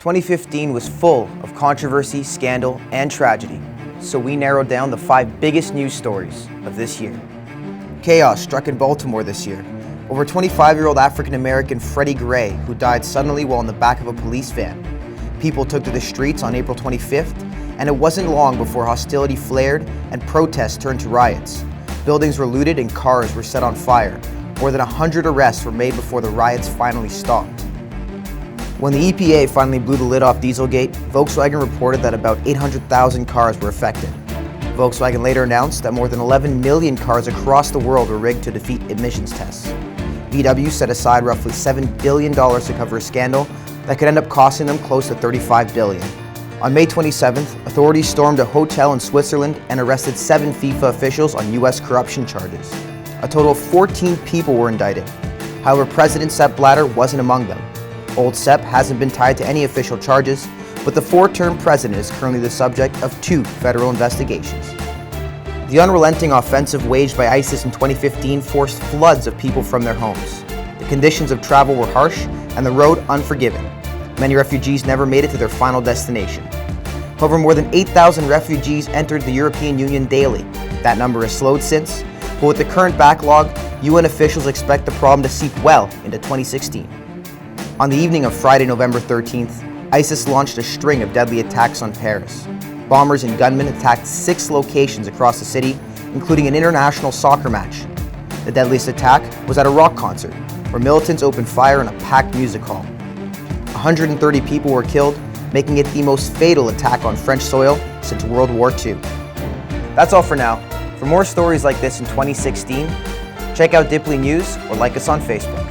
2015 was full of controversy, scandal, and tragedy, so we narrowed down the 5 biggest news stories of this year. Chaos struck in Baltimore this year over 25-year-old African-American Freddie Gray, who died suddenly while in the back of a police van. People took to the streets on April 25th, and it wasn't long before hostility flared and protests turned to riots. Buildings were looted and cars were set on fire. More than 100 arrests were made before the riots finally stopped. When the EPA finally blew the lid off Dieselgate, Volkswagen reported that about 800,000 cars were affected. Volkswagen later announced that more than 11 million cars across the world were rigged to defeat emissions tests. VW set aside roughly $7 billion to cover a scandal that could end up costing them close to $35 billion. On May 27th, authorities stormed a hotel in Switzerland and arrested 7 FIFA officials on U.S. corruption charges. A total of 14 people were indicted. However, President Sepp Blatter wasn't among them. Old Sepp hasn't been tied to any official charges, but the 4-term president is currently the subject of 2 federal investigations. The unrelenting offensive waged by ISIS in 2015 forced floods of people from their homes. The conditions of travel were harsh and the road unforgiving. Many refugees never made it to their final destination. However, more than 8,000 refugees entered the European Union daily. That number has slowed since, but with the current backlog, UN officials expect the problem to seep well into 2016. On the evening of Friday, November 13th, ISIS launched a string of deadly attacks on Paris. Bombers and gunmen attacked 6 locations across the city, including an international soccer match. The deadliest attack was at a rock concert, where militants opened fire in a packed music hall. 130 people were killed, making it the most fatal attack on French soil since World War II. That's all for now. For more stories like this in 2016, check out Dipley News or like us on Facebook.